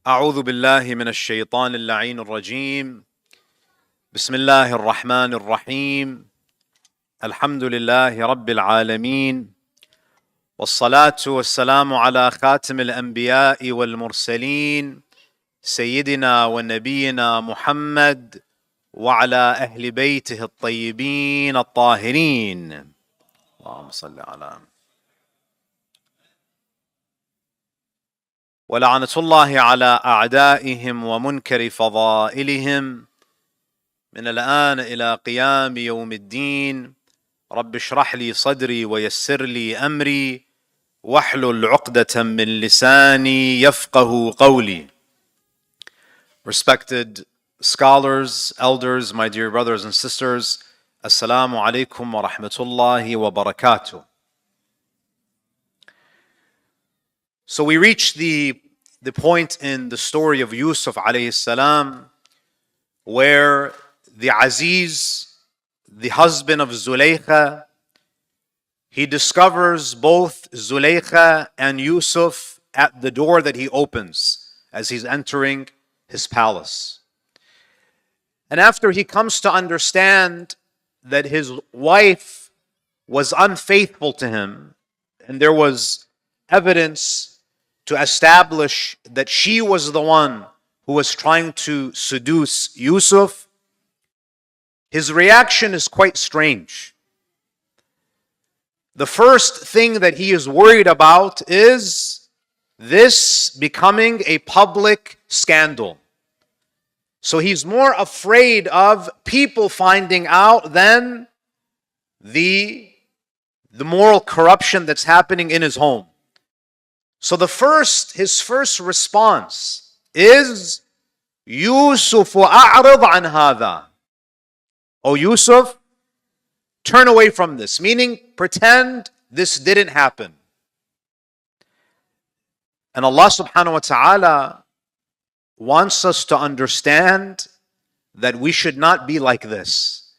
أعوذ بالله من الشيطان اللعين الرجيم. بسم الله الرحمن الرحيم. الحمد لله رب العالمين، والصلاة والسلام على خاتم الأنبياء والمرسلين سيدنا ونبينا محمد وعلى أهل بيته الطيبين الطاهرين. اللهم صل على ولعنة الله على أعدائهم ومنكر فضائلهم من الآن إلى قيام يوم الدين. رب اشرح لي صدري ويسر لي أمري واحلل عقدة من لساني يفقه قولي. Respected scholars, elders, my dear brothers and sisters, Assalamu alaikum wa rahmatullahi wa barakatuh. So we reach the point in the story of Yusuf alayhi salam where the Aziz, the husband of Zulaykha, he discovers both Zulaykha and Yusuf at the door that he opens as he's entering his palace. And after he comes to understand that his wife was unfaithful to him, and there was evidence to establish that she was the one who was trying to seduce Yusuf, his reaction is quite strange. The first thing that he is worried about is this becoming a public scandal. So he's more afraid of people finding out than the moral corruption that's happening in his home. So his first response is, Yusuf a'rid an hadha. Oh Yusuf, turn away from this, meaning pretend this didn't happen. And Allah subhanahu wa ta'ala wants us to understand that we should not be like this.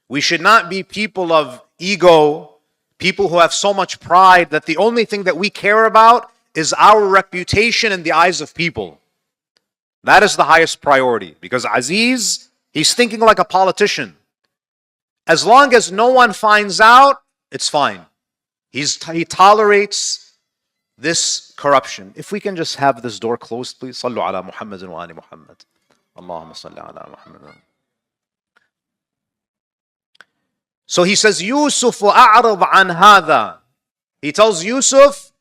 We should not be people of ego, people who have so much pride that the only thing that we care about is our reputation in the eyes of people. That is the highest priority, because Aziz, he's thinking like a politician. As long as no one finds out, it's fine. He tolerates this corruption. If we can just have this door closed, please. Sallu ala Muhammadin wa ali Muhammad. Allahumma salli ala Muhammad. So he says, Yusuf a'rid an hadha. He tells Yusuf,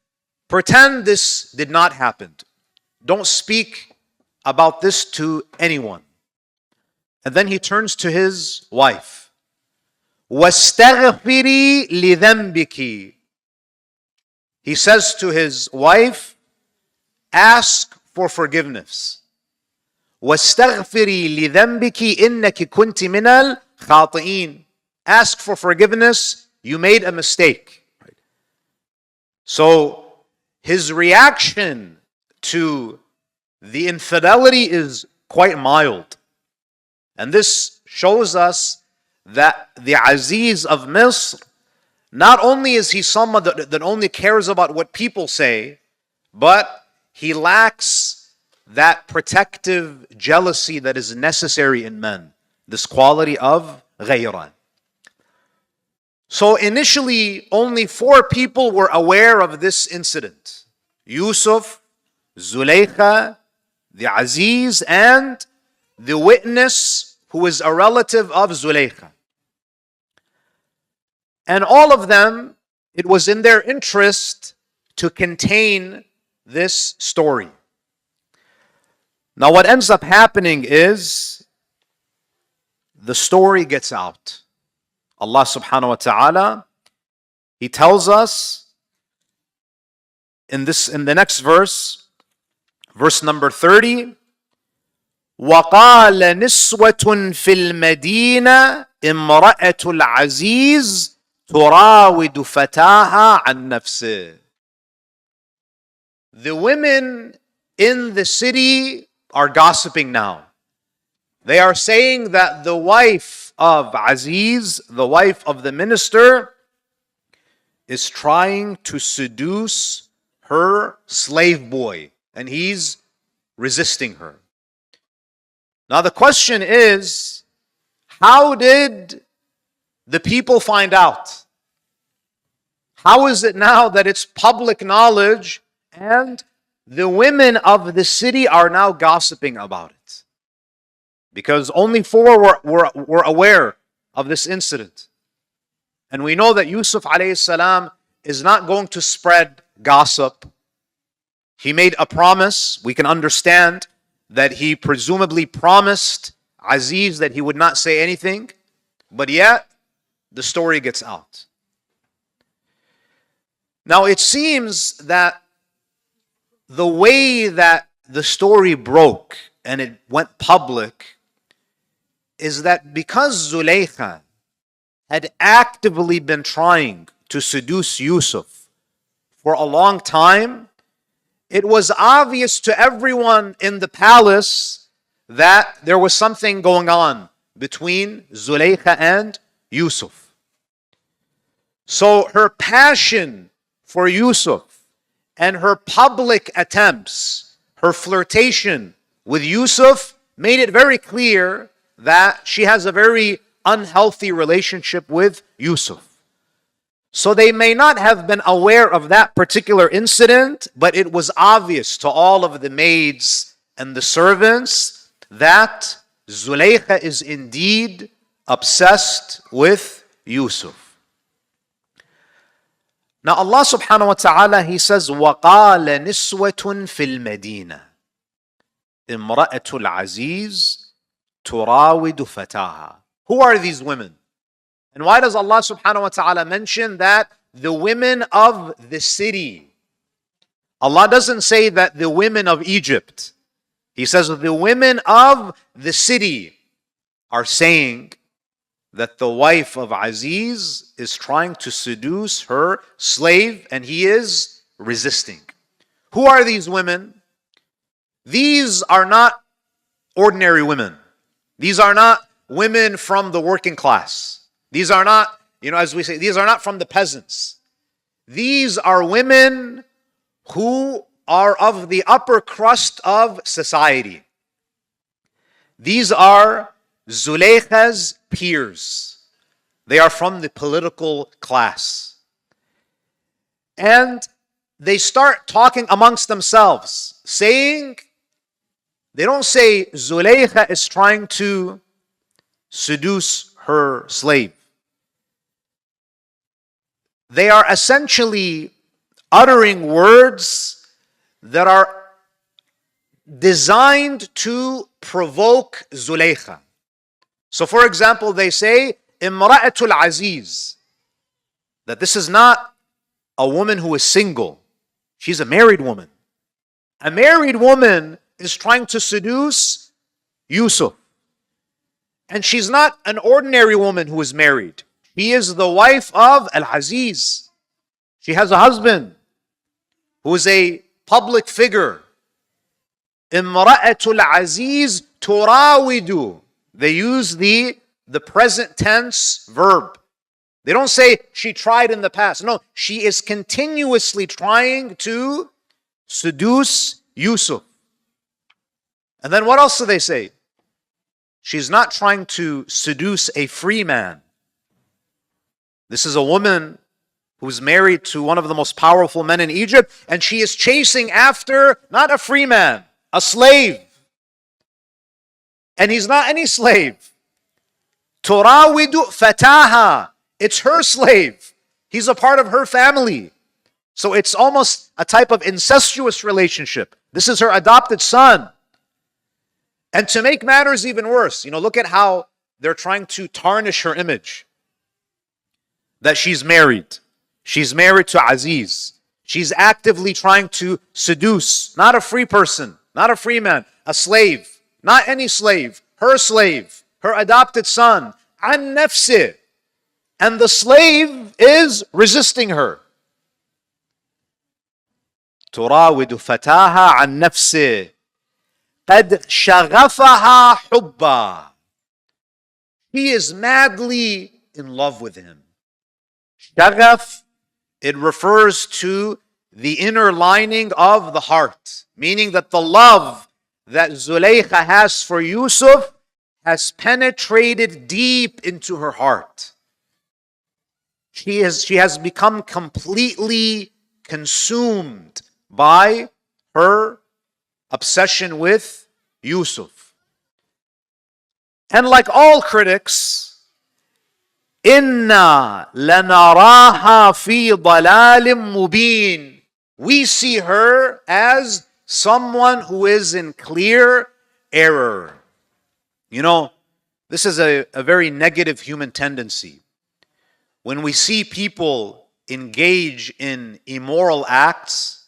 pretend this did not happen. Don't speak about this to anyone. And then he turns to his wife. وَاسْتَغْفِرِي لِذَنْبِكِ. He says to his wife, ask for forgiveness. وَاسْتَغْفِرِي لِذَنْبِكِ إِنَّكِ كُنْتِ مِنَ الْخَاطِئِينَ. Ask for forgiveness, you made a mistake. So his reaction to the infidelity is quite mild. And this shows us that the Aziz of Misr, not only is he someone that only cares about what people say, but he lacks that protective jealousy that is necessary in men. This quality of ghayra. So initially, only 4 people were aware of this incident. Yusuf, Zulaykha, the Aziz, and the witness who is a relative of Zulaykha. And all of them, it was in their interest to contain this story. Now what ends up happening is the story gets out. Allah subhanahu wa ta'ala, He tells us in the next verse, verse number 30, وَقَالَ نِسْوَةٌ فِي الْمَدِينَةِ إِمْرَأَةُ الْعَزِيزِ تُرَاوِدُ فَتَاهَا عَنْ نَفْسِهِ. The women in the city are gossiping now. They are saying that the wife of Aziz, the wife of the minister, is trying to seduce her slave boy. And he's resisting her. Now the question is, how did the people find out? How is it now that it's public knowledge and the women of the city are now gossiping about it? Because only 4 were aware of this incident. And we know that Yusuf alayhi salam is not going to spread gossip. He made a promise. We can understand that he presumably promised Aziz that he would not say anything, but yet the story gets out. Now it seems that the way that the story broke and it went public is that because Zulaykha had actively been trying to seduce Yusuf for a long time, it was obvious to everyone in the palace that there was something going on between Zulaykha and Yusuf. So her passion for Yusuf and her public attempts, her flirtation with Yusuf, made it very clear that she has a very unhealthy relationship with Yusuf. So they may not have been aware of that particular incident, but it was obvious to all of the maids and the servants that Zulaykha is indeed obsessed with Yusuf. Now Allah subhanahu wa ta'ala, He says, وَقَالَ نِسْوَةٌ فِي الْمَدِينَةِ امْرَأَةُ الْعَزِيزِ تُرَاوِدُ فَتَاهَا. Who are these women? And why does Allah subhanahu wa ta'ala mention that the women of the city? Allah doesn't say that the women of Egypt. He says the women of the city are saying that the wife of Aziz is trying to seduce her slave and he is resisting. Who are these women? These are not ordinary women. These are not women from the working class. These are not, as we say, these are not from the peasants. These are women who are of the upper crust of society. These are Zulaykha's peers. They are from the political class. And they start talking amongst themselves, saying, they don't say Zulaykha is trying to seduce her slave. They are essentially uttering words that are designed to provoke Zulaykha. So for example, they say, Imra'atul Aziz, that this is not a woman who is single. She's a married woman. A married woman is trying to seduce Yusuf. And she's not an ordinary woman who is married. She is the wife of Al-Aziz. She has a husband who is a public figure. Imra'atul Aziz turawidu. They use the present tense verb. They don't say she tried in the past. No, she is continuously trying to seduce Yusuf. And then what else do they say? She's not trying to seduce a free man. This is a woman who's married to one of the most powerful men in Egypt, and she is chasing after not a free man, a slave. And he's not any slave. Turawidu fataha. It's her slave. He's a part of her family. So it's almost a type of incestuous relationship. This is her adopted son. And to make matters even worse, look at how they're trying to tarnish her image. That she's married. She's married to Aziz. She's actively trying to seduce, not a free person, not a free man, a slave, not any slave, her adopted son, an nafsi. And the slave is resisting her. تراود فتاها عن نفسه قد شغفها حبا. He is madly in love with him. Shaghaf, it refers to the inner lining of the heart, meaning that the love that Zulaykha has for Yusuf has penetrated deep into her heart. She has become completely consumed by her obsession with Yusuf. And like all critics, Inna lanaraha fi dalalim mubin. We see her as someone who is in clear error. You know, this is a very negative human tendency. When we see people engage in immoral acts,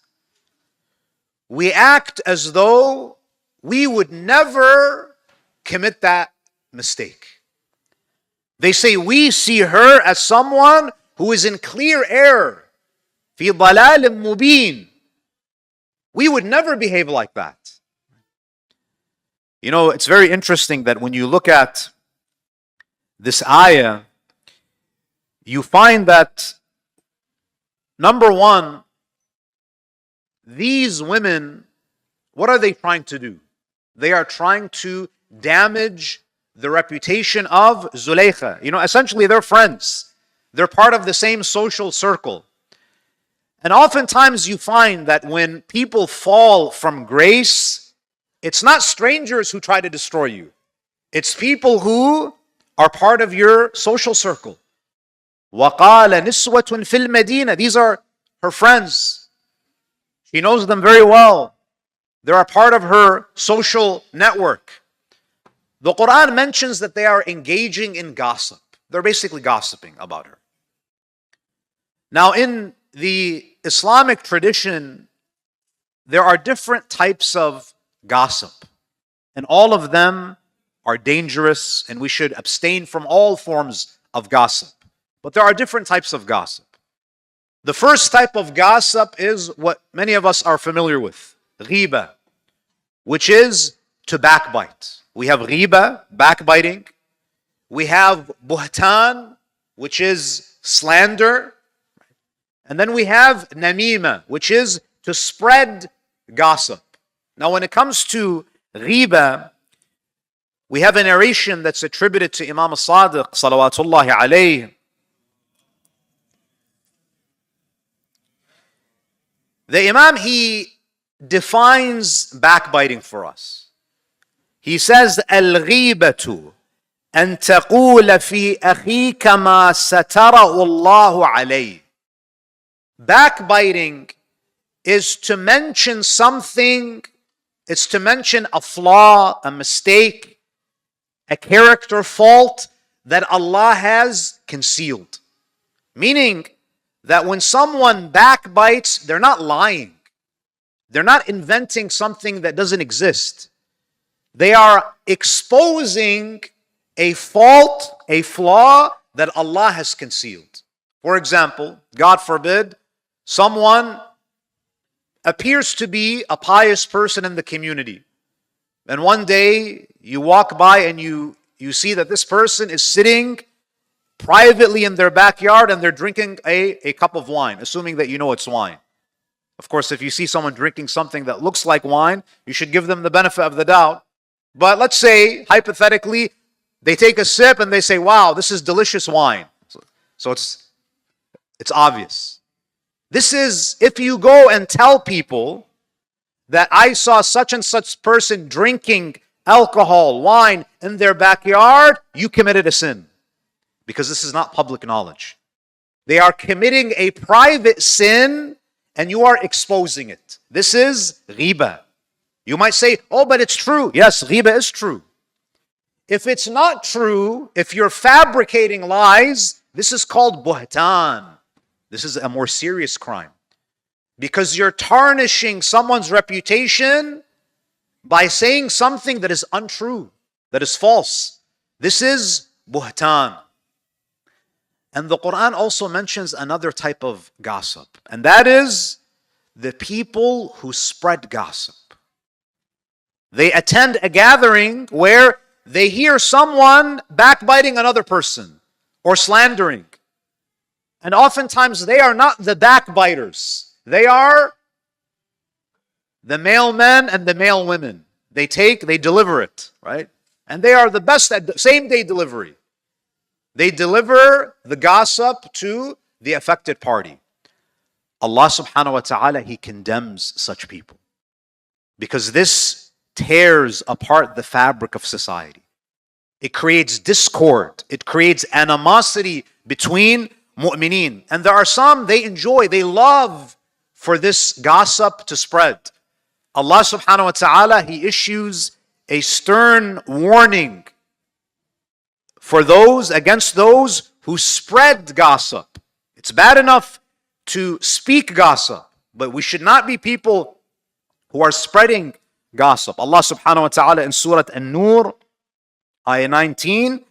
we act as though we would never commit that mistake. They say we see her as someone who is in clear error. في ضلال مبين. We would never behave like that. You know, it's very interesting that when you look at this ayah, you find that, number one, these women, what are they trying to do? They are trying to damage the reputation of Zulaykha. You know, essentially they're friends. They're part of the same social circle. And oftentimes you find that when people fall from grace, it's not strangers who try to destroy you. It's people who are part of your social circle. وَقَالَ نِسْوَةٌ فِي الْمَدِينَةِ. These are her friends. She knows them very well. They're a part of her social network. The Quran mentions that they are engaging in gossip. They're basically gossiping about her. Now, in the Islamic tradition, there are different types of gossip, and all of them are dangerous, and we should abstain from all forms of gossip. But there are different types of gossip. The first type of gossip is what many of us are familiar with, ghiba, which is to backbite. We have ghiba, backbiting. We have buhtan, which is slander. And then we have namima, which is to spread gossip. Now, when it comes to ghiba, we have a narration that's attributed to Imam al-Sadiq, salawatullahi alayhi. The Imam, he defines backbiting for us. He says, al-ghibatu an taqula fi akhika ma satarahu Allahu alayhi. Backbiting is to mention something, it's to mention a flaw, a mistake, a character fault that Allah has concealed. Meaning that when someone backbites, they're not lying. They're not inventing something that doesn't exist. They are exposing a fault, a flaw that Allah has concealed. For example, God forbid, someone appears to be a pious person in the community. And one day you walk by and you see that this person is sitting privately in their backyard and they're drinking a cup of wine, assuming that you know it's wine. Of course, if you see someone drinking something that looks like wine, you should give them the benefit of the doubt. But let's say, hypothetically, they take a sip and they say, wow, this is delicious wine. So it's obvious. This is, if you go and tell people that I saw such and such person drinking alcohol, wine in their backyard, you committed a sin. Because this is not public knowledge. They are committing a private sin and you are exposing it. This is ghiba. You might say, oh, but it's true. Yes, ghiba is true. If it's not true, if you're fabricating lies, this is called buhtan. This is a more serious crime. Because you're tarnishing someone's reputation by saying something that is untrue, that is false. This is buhtan. And the Quran also mentions another type of gossip, and that is the people who spread gossip. They attend a gathering where they hear someone backbiting another person or slandering. And oftentimes they are not the backbiters. They are the male men and the male women. they deliver it, right? And they are the best at same day delivery. They deliver the gossip to the affected party. Allah subhanahu wa ta'ala, He condemns such people because this tears apart the fabric of society. It creates discord. It creates animosity between mu'mineen. And there are some, they love for this gossip to spread. Allah subhanahu wa ta'ala, He issues a stern warning against those who spread gossip. It's bad enough to speak gossip, but we should not be people who are spreading gossip. Allah subhanahu wa ta'ala in Surah al-Nur, ayah 19,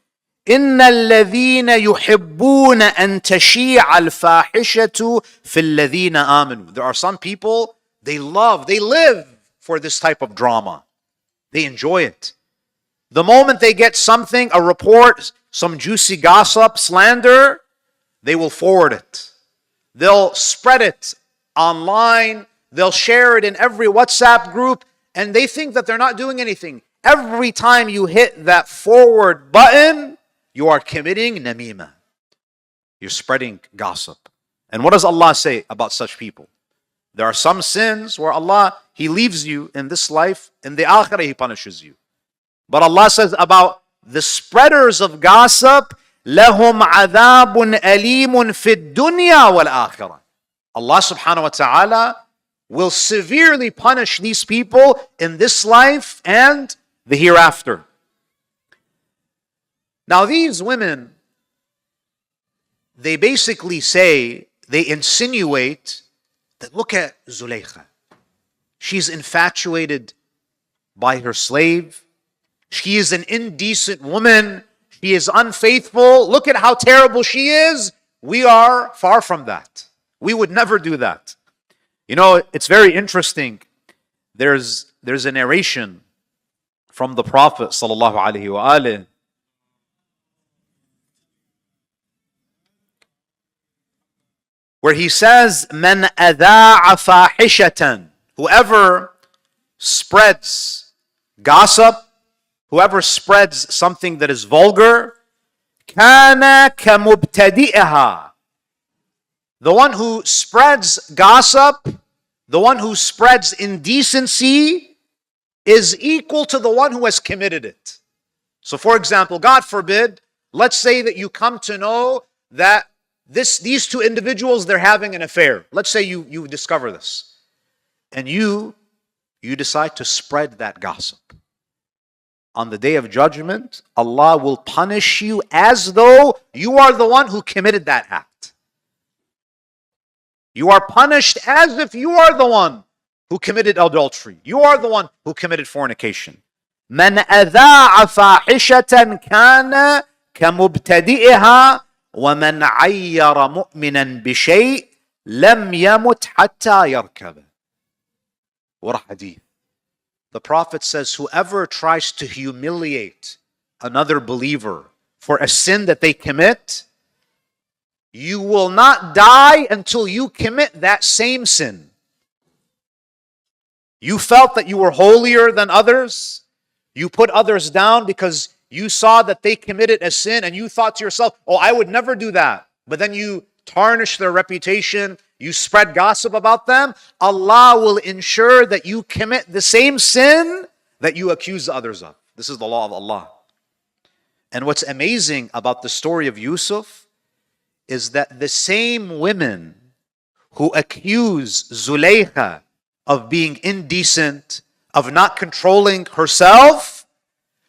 إِنَّ الَّذِينَ يُحِبُّونَ أَن تَشِيعَ الْفَاحِشَةُ فِي الَّذِينَ آمَنُوا. There are some people, they live for this type of drama. They enjoy it. The moment they get something, a report, some juicy gossip, slander, they will forward it. They'll spread it online. They'll share it in every WhatsApp group, and they think that they're not doing anything. Every time you hit that forward button, you are committing namima. You're spreading gossip. And what does Allah say about such people? There are some sins where Allah, He leaves you in this life, in the akhirah He punishes you. But Allah says about the spreaders of gossip, لَهُمْ عَذَابٌ أَلِيمٌ فِي الدُّنْيَا وَالْآخِرَةِ. Allah subhanahu wa ta'ala will severely punish these people in this life and the hereafter. Now these women, they basically say, they insinuate that look at Zulaykha. She's infatuated by her slave. She is an indecent woman. She is unfaithful. Look at how terrible she is. We are far from that. We would never do that. You know, it's very interesting. There's a narration from the Prophet sallallahu alaihi wasallam where he says, "Man adha'a fahishatan," whoever spreads gossip, whoever spreads something that is vulgar, kana kamubtadi'aha. The one who spreads gossip, the one who spreads indecency, is equal to the one who has committed it. So for example, God forbid, let's say that you come to know that these two individuals, they're having an affair. Let's say you discover this. And you decide to spread that gossip. On the day of judgment, Allah will punish you as though you are the one who committed that act. You are punished as if you are the one who committed adultery. You are the one who committed fornication. من أذاع فاحشة كان كمبتدئها ومن عير مؤمنا بشيء لم يمت حتى يركب. What a hadith. The Prophet says, whoever tries to humiliate another believer for a sin that they commit, you will not die until you commit that same sin. You felt that you were holier than others. You put others down because you saw that they committed a sin and you thought to yourself, oh, I would never do that. But then you tarnish their reputation. You spread gossip about them. Allah will ensure that you commit the same sin that you accuse others of. This is the law of Allah. And what's amazing about the story of Yusuf is that the same women who accuse Zulaykha of being indecent, of not controlling herself,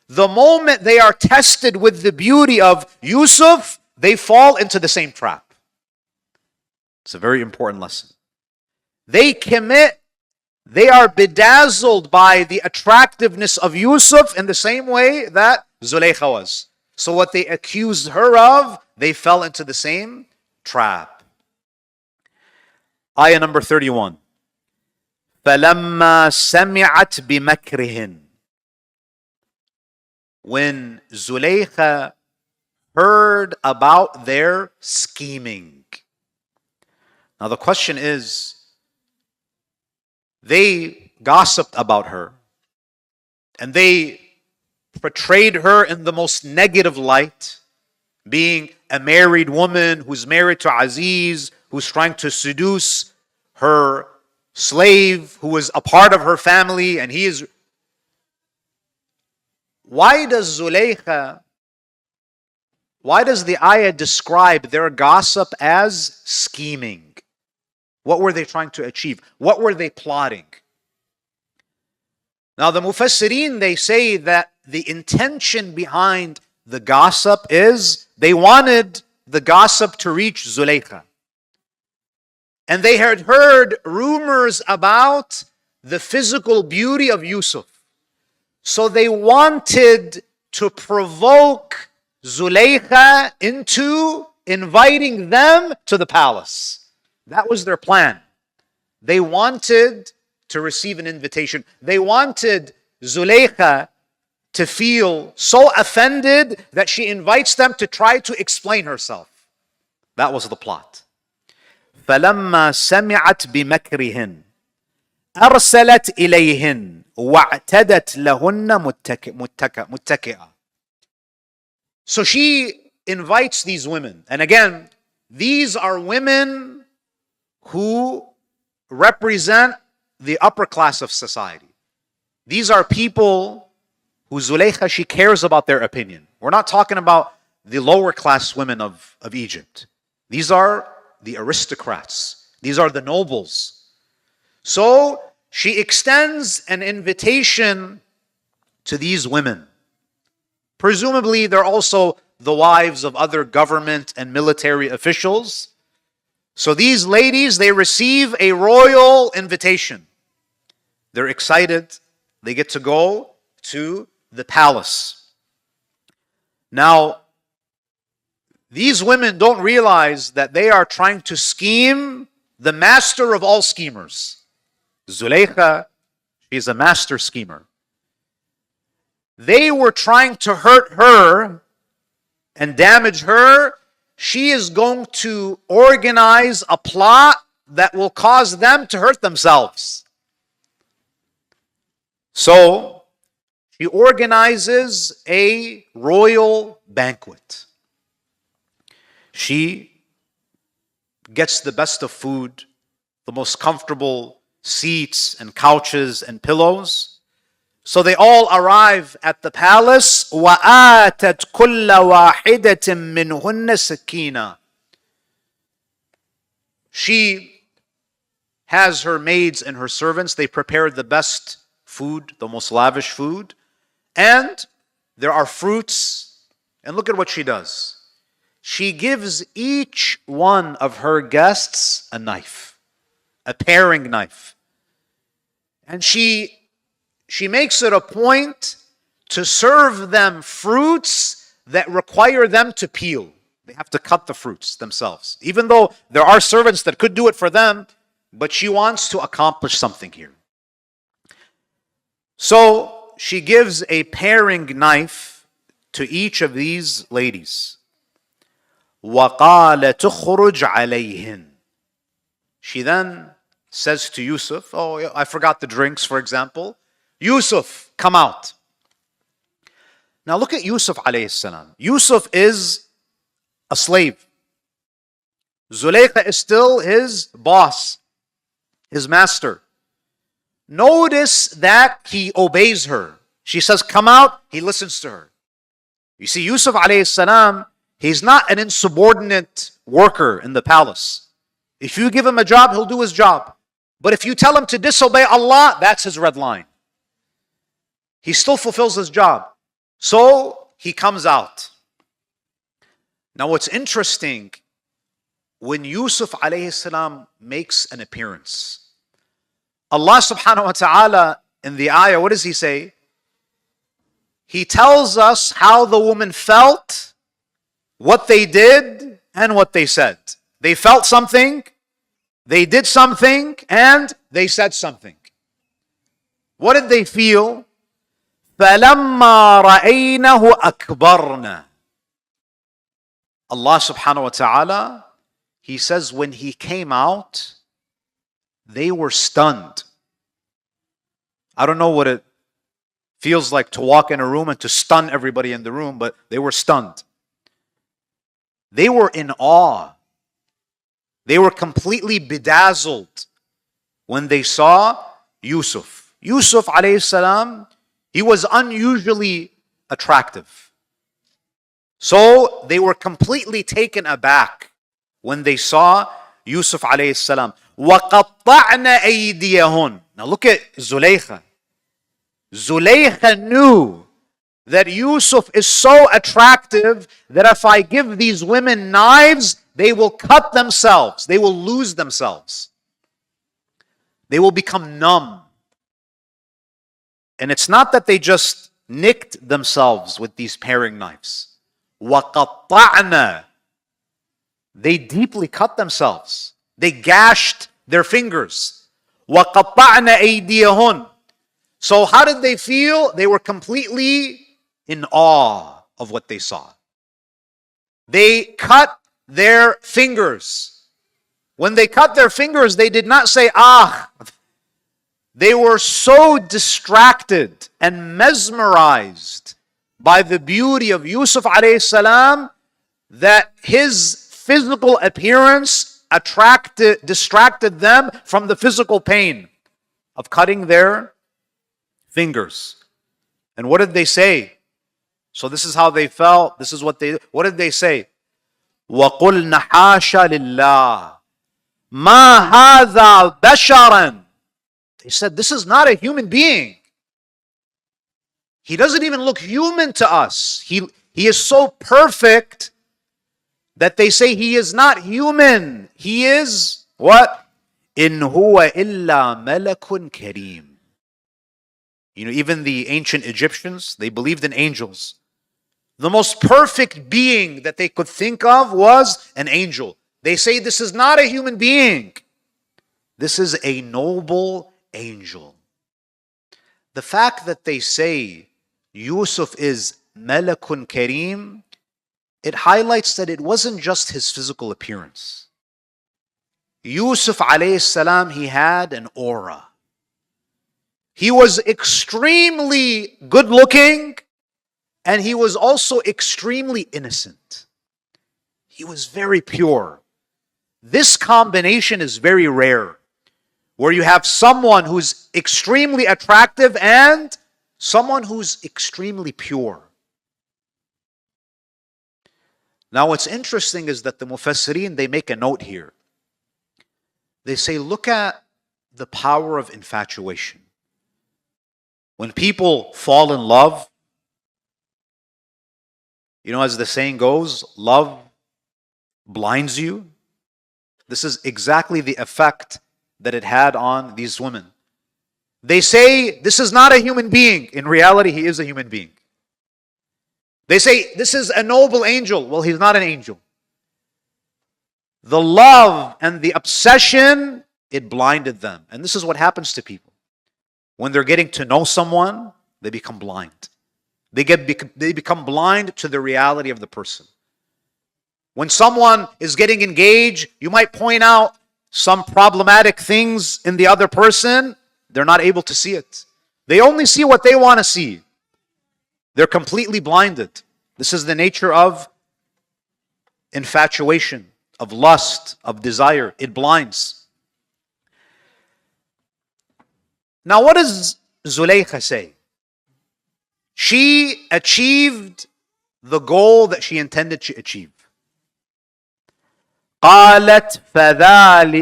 the moment they are tested with the beauty of Yusuf, they fall into the same trap. It's a very important lesson. They are bedazzled by the attractiveness of Yusuf in the same way that Zulaykha was. So what they accused her of, they fell into the same trap. Ayah number 31. فَلَمَّا سَمِعَتْ بِمَكْرِهِنْ. When Zulaykha heard about their scheming. Now the question is, they gossiped about her. And they portrayed her in the most negative light, being a married woman who's married to Aziz, who's trying to seduce her slave, who is a part of her family, and he is. Why does Zulaykha, why does the ayah describe their gossip as scheming? What were they trying to achieve? What were they plotting? Now the Mufassirin, they say that the intention behind the gossip is they wanted the gossip to reach Zulaykha. And they had heard rumors about the physical beauty of Yusuf. So they wanted to provoke Zulaykha into inviting them to the palace. That was their plan. They wanted to receive an invitation. They wanted Zulaykha to feel so offended that she invites them to try to explain herself. That was the plot. فَلَمَّا سَمِعَتْ بِمَكْرِهِنْ أَرْسَلَتْ إِلَيْهِنْ وَاعْتَدَتْ لَهُنَّ مُتَّكِئًا. So she invites these women. And again, these are women who represent the upper class of society. These are people who Zulaykha, she cares about their opinion. We're not talking about the lower class women of Egypt. These are the aristocrats. These are the nobles. So she extends an invitation to these women. Presumably, they're also the wives of other government and military officials. So these ladies, they receive a royal invitation. They're excited. They get to go to the palace. Now, these women don't realize that they are trying to scheme the master of all schemers. Zulaykha, she's a master schemer. They were trying to hurt her and damage her. She is going to organize a plot that will cause them to hurt themselves. So, she organizes a royal banquet. She gets the best of food, the most comfortable seats and couches and pillows. So they all arrive at the palace. وَآتَتْ كُلَّ وَاحِدَةٍ مِّنْهُنَّ سَكِينًا. She has her maids and her servants. They prepare the best food, the most lavish food. And there are fruits. And look at what she does. She gives each one of her guests a knife, a paring knife. And she makes it a point to serve them fruits that require them to peel. They have to cut the fruits themselves. Even though there are servants that could do it for them, but she wants to accomplish something here. So she gives a paring knife to each of these ladies. وَقَالَ تُخْرُجْ عَلَيْهِنْ. She then says to Yusuf, oh, I forgot the drinks, for example. Yusuf, come out. Now look at Yusuf alayhi salam. Yusuf is a slave. Zulaykha is still his boss, his master. Notice that he obeys her. She says, come out. He listens to her. You see, Yusuf alayhi salam, he's not an insubordinate worker in the palace. If you give him a job, he'll do his job. But if you tell him to disobey Allah, that's his red line. He still fulfills his job. So he comes out. Now what's interesting, when Yusuf alayhi salam makes an appearance, Allah subhanahu wa ta'ala in the ayah, what does he say? He tells us how the woman felt, what they did, and what they said. They felt something, they did something, and they said something. What did they feel? فَلَمَّا رَأَيْنَهُ أَكْبَرْنَا. Allah subhanahu wa ta'ala, He says when He came out, they were stunned. I don't know what it Feels like to walk in a room and to stun everybody in the room, but they were stunned. They were in awe. They were completely bedazzled when they saw Yusuf. Yusuf alayhi salam, he was unusually attractive. So they were completely taken aback when they saw Yusuf alayhi salam. وَقَطَّعْنَ أَيْدِيَهُنْ. Now look at Zulaykha. Zulaykha knew that Yusuf is so attractive that if I give these women knives, they will cut themselves. They will lose themselves. They will become numb. And it's not that they just nicked themselves with these paring knives. وَقَطَّعْنَ. They deeply cut themselves. They gashed their fingers. وَقَطَّعْنَ أَيْدِيَهُنْ. So how did they feel? They were completely in awe of what they saw. They cut their fingers. When they cut their fingers, they did not say, ah. They were so distracted and mesmerized by the beauty of Yusuf alayhi salam that his physical appearance distracted them from the physical pain of cutting their fingers. And what did they say? So this is how they felt. This is what did they say? وَقُلْنَا حَاشَ لِلَّهِ مَا هَذَا بَشَرًا. They said, this is not a human being. He doesn't even look human to us. He is so perfect that they say he is not human. He is what? إِنْ هُوَ إِلَّا مَلَكٌ كَرِيمٌ. You know, even the ancient Egyptians, they believed in angels. The most perfect being that they could think of was an angel. They say this is not a human being. This is a noble angel. The fact that they say Yusuf is Malakun Kareem, it highlights that it wasn't just his physical appearance. Yusuf alayhi salam, he had an aura. He was extremely good looking and he was also extremely innocent. He was very pure. This combination is very rare, where you have someone who's extremely attractive and someone who's extremely pure. Now what's interesting is that the Mufassirin, they make a note here. They say, look at the power of infatuation. When people fall in love, you know, as the saying goes, love blinds you. This is exactly the effect that it had on these women. They say, this is not a human being. In reality, he is a human being. They say, this is a noble angel. Well, he's not an angel. The love and the obsession, it blinded them. And this is what happens to people. When they're getting to know someone, they become blind. They become blind to the reality of the person. When someone is getting engaged, you might point out some problematic things in the other person. They're not able to see it. They only see what they want to see. They're completely blinded. This is the nature of infatuation, of lust, of desire. It blinds. Now, what does Zulaykha say? She achieved the goal that she intended to achieve. قالت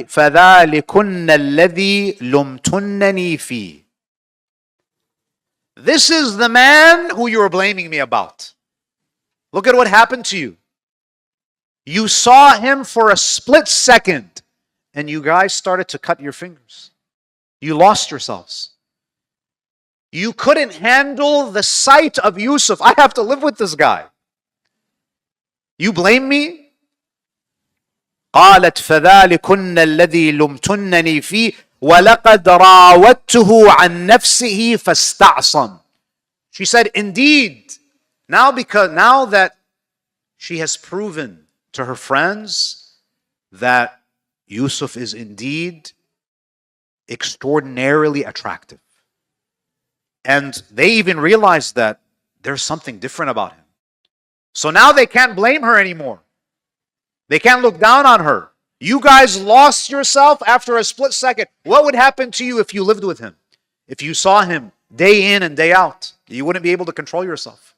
فذلكن الذي لمتنني فيه. This is the man who you were blaming me about. Look at what happened to you. You saw him for a split second and you guys started to cut your fingers. You lost yourselves. You couldn't handle the sight of Yusuf. I have to live with this guy. You blame me? قالت فذلكن الذي لمتنني فيه وَلَقَدْ رَاوَدْتُهُ عَنْ نَفْسِهِ فَاسْتَعْصَمْ. She said, indeed, now that she has proven to her friends that Yusuf is indeed extraordinarily attractive. And they even realized that there's something different about him. So now they can't blame her anymore. They can't look down on her. You guys lost yourself after a split second. What would happen to you if you lived with him? If you saw him day in and day out? You wouldn't be able to control yourself.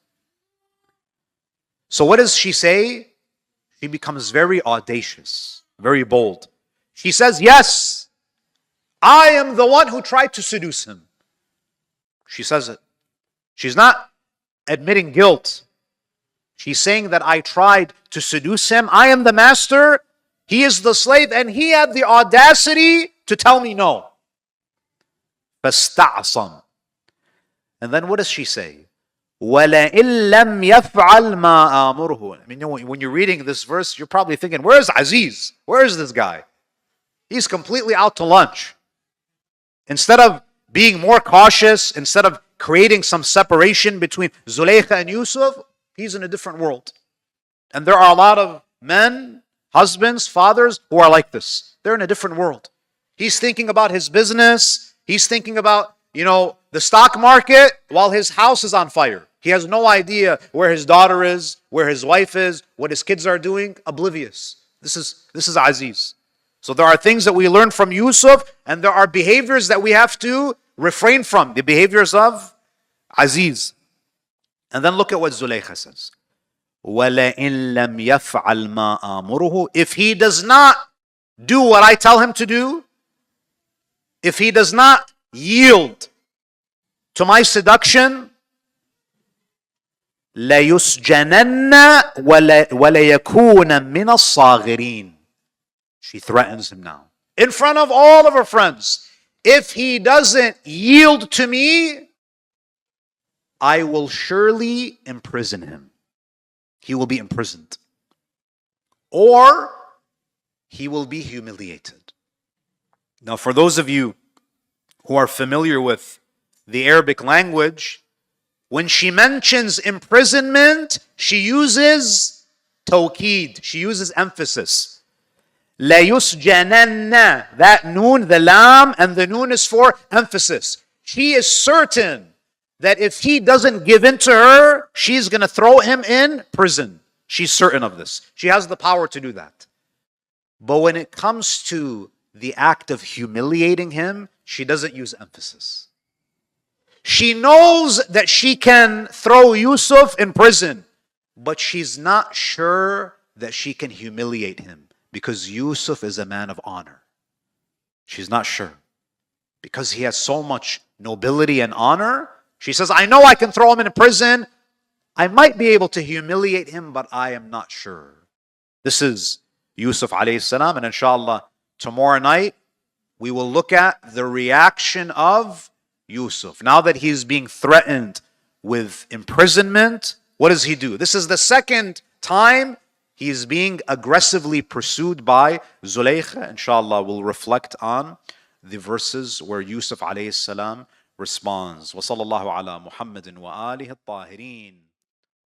So what does she say? She becomes very audacious, very bold. She says, yes, I am the one who tried to seduce him. She says it. She's not admitting guilt. She's saying that I tried to seduce him. I am the master. He is the slave. And he had the audacity to tell me no. فَاسْتَعْصَمْ. And then what does she say? وَلَئِن لَمْ يَفْعَلْ مَا آمُرْهُ. I mean, when you're reading this verse, you're probably thinking, where's Aziz? Where is this guy? He's completely out to lunch. Instead of being more cautious, instead of creating some separation between Zulaykha and Yusuf, he's in a different world. And there are a lot of men, husbands, fathers who are like this. They're in a different world. He's thinking about his business. He's thinking about, the stock market while his house is on fire. He has no idea where his daughter is, where his wife is, what his kids are doing. Oblivious. This is Aziz. So there are things that we learn from Yusuf, and there are behaviors that we have to refrain from. The behaviors of Aziz. And then look at what Zulaykha says. وَلَئِن لَمْ يَفْعَلْ مَا آمُرُهُ. If he does not do what I tell him to do, if he does not yield to my seduction, لَيُسْجَنَنَّ وَلَيَكُونَ مِنَ الصَّاغِرِينَ. She threatens him now. In front of all of her friends. If he doesn't yield to me, I will surely imprison him. He will be imprisoned. Or he will be humiliated. Now, for those of you who are familiar with the Arabic language, when she mentions imprisonment, she uses tawqeed. She uses emphasis. La yusjananna. That noon, the lam, and the noon is for emphasis. She is certain that if he doesn't give in to her, she's going to throw him in prison. She's certain of this. She has the power to do that. But when it comes to the act of humiliating him, she doesn't use emphasis. She knows that she can throw Yusuf in prison, but she's not sure that she can humiliate him because Yusuf is a man of honor. She's not sure. Because he has so much nobility and honor, she says, I know I can throw him in prison. I might be able to humiliate him, but I am not sure. This is Yusuf alayhi salam, and inshallah, tomorrow night, we will look at the reaction of Yusuf. Now that he's being threatened with imprisonment, what does he do? This is the second time he is being aggressively pursued by Zulaykha. Inshallah, we'll reflect on the verses where Yusuf alayhi salam responds. وصلى الله على محمد وآله الطاهرين.